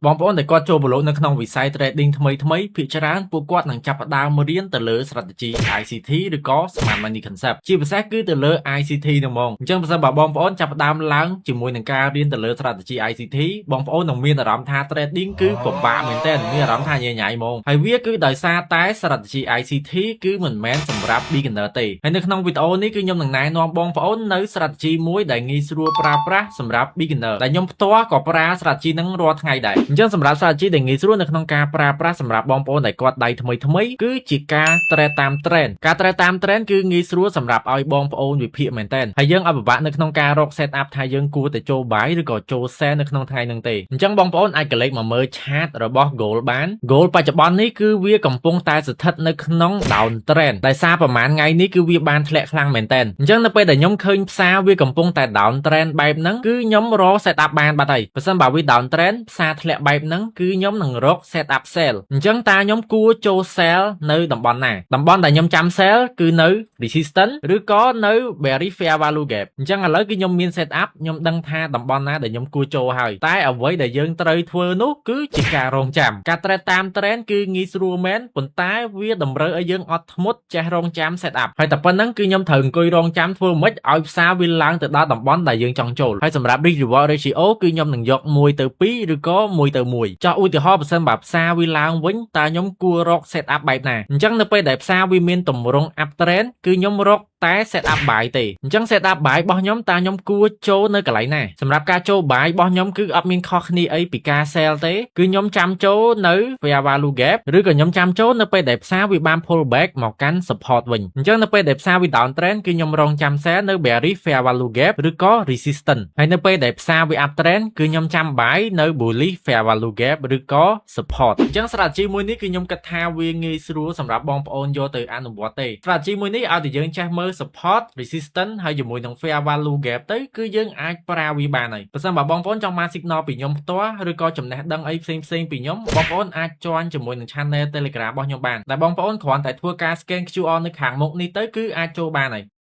បងប្អូនដែលគាត់ចូលប្រឡូកនៅក្នុងវិស័យ trading ថ្មីភាគច្រើនពួកគាត់នឹងចាប់ផ្ដើមរៀនទៅលើ strategy ICT ឬក៏ Smart Money Concept ជាពិសេសគឺទៅលើ ICT ហ្នឹងហ្មងអញ្ចឹងបើសិនបើបងប្អូនចាប់ផ្ដើមឡើងជាមួយនឹងការរៀនទៅលើ strategy ICT បងប្អូននឹងមានអារម្មណ៍ថា trading គឺពិបាកមែនទែនមានអារម្មណ៍ថាញ៉ៃញ៉ៃហ្មងហើយវាគឺដោយសារតែ strategy ICT គឺមិនមែនសម្រាប់ beginner ទេហើយនៅក្នុងវីដេអូនេះគឺខ្ញុំនឹងណែនាំបងប្អូននៅ strategy មួយដែលងាយស្រួលប្រើប្រាស់សម្រាប់ beginner ដែលខ្ញុំផ្ទាល់ក៏ប្រើ strategy ហ្នឹងរាល់ថ្ងៃដែរអញ្ចឹងសម្រាប់ strategy ដែលងាយស្រួលនៅក្នុងការប្រើប្រាស់សម្រាប់បងប្អូនដែលគាត់ដៃថ្មីគឺជាការ trade តាម trend ការ trade តាម trend គឺងាយស្រួលសម្រាប់ឲ្យបងប្អូនវិភាគមែនតើហើយយើងអត់ពិបាកនៅក្នុងការរក set up ថាយើងគួរតែចូល buy ឬក៏ចូល sell នៅក្នុងថ្ងៃហ្នឹងទេអញ្ចឹងបងប្អូនអាចកលេចមកមើល chart របស់ gold បាន gold បច្ចុប្បន្ននេះគឺវាកំពុងតែស្ថិតនៅក្នុង down trend ដោយសារប្រហែលថ្ងៃនេះគឺវាបានធ្លាក់ខ្លាំងមែនតើអញ្ចឹងនៅពេលដែលខ្ញុំឃើញផ្សារវាកំពុងតែ down trend បែបហ្នឹងគឺខ្ញុំរក set up បានបាត់ហើយបើសិនបើវា down trend ផ្សារធ្លាក់បែបហ្នឹងគឺខ្ញុំនឹងរក set up sell អញ្ចឹងតើខ្ញុំគួរចូល sell នៅតំបន់ណាតំបន់ដែលខ្ញុំចាំ sell គឺនៅ resistance ឬក៏នៅ very fair value gap អញ្ចឹងឥឡូវគឺខ្ញុំមាន set up ខ្ញុំដឹងថាតំបន់ណាដែលខ្ញុំគួរចូលហើយតែអ្វីដែលយើងត្រូវធ្វើនោះគឺជាការរងចាំការ trade តាម trend គឺងាយស្រួលមែនប៉ុន្តែវាតម្រូវឲ្យយើងអត់ធ្មត់ចេះរងចាំ set up ហើយតែប៉ុណ្្នឹងគឺខ្ញុំត្រូវអង្គុយរងចាំធ្វើម៉េចឲ្យផ្សារវាឡើងទៅដល់តំបន់ដែលយើងចង់ចូលហើយសម្រាប់ risk reward ratio គឺខ្ញុំនឹងយក1 ទៅ 2ឬក៏1 ទៅ 1ចោះឧទាហរណ៍បើសិនបើផ្សារវាឡើងវិញតើខ្ញុំគួររក set up បែបណាអញ្ចឹងនៅពេលដែលផ្សារវាមានទម្រង់ up trend គឺខ្ញុំរកតែ set up buy ទេអញ្ចឹង set up buy របស់ខ្ញុំតើខ្ញុំគួរចូលនៅកន្លែងណាសម្រាប់ការចូល buy របស់ខ្ញុំគឺអត់មានខុសគ្នាអីពីការ sell ទេគឺខ្ញុំចាំចូលនៅ fair value gap ឬក៏ខ្ញុំចាំចូលនៅពេលដែលផ្សារវាបាន pull back មកកាន់ support វិញអញ្ចឹងនៅពេលដែលផ្សារវា down trend គឺខ្ញុំរងចាំ sell នៅ bearish fair value gap ឬក៏ resistance ហើយនៅពេលដែលផ្សារវា up trend គឺខ្ញុំចាំ buy នៅ bullish fair value gap ឬក៏ support អញ្ចឹង strategy មួយនេះគឺខ្ញុំគិតថាវាងាយស្រួលសម្រាប់បងប្អូនយកទៅអនុវត្តទេ strategy មួយនេះឲ្យតែយើងចេះមើល support resistance ហើយជាមួយនឹង fair value gap ទៅគឺយើងអាចប្រើវាបានហើយបើសិនបើបងប្អូនចង់បាន signal ពីខ្ញុំផ្ទាល់ឬក៏ចំណេះដឹងអីផ្សេងពីខ្ញុំបងប្អូនអាច join ជាមួយនឹង channel Telegram របស់ខ្ញុំបានដែលបងប្អូនគ្រាន់តែធ្វើការ scan QR នៅខាងមុខនេះទៅគឺអាចចូលបានហើយ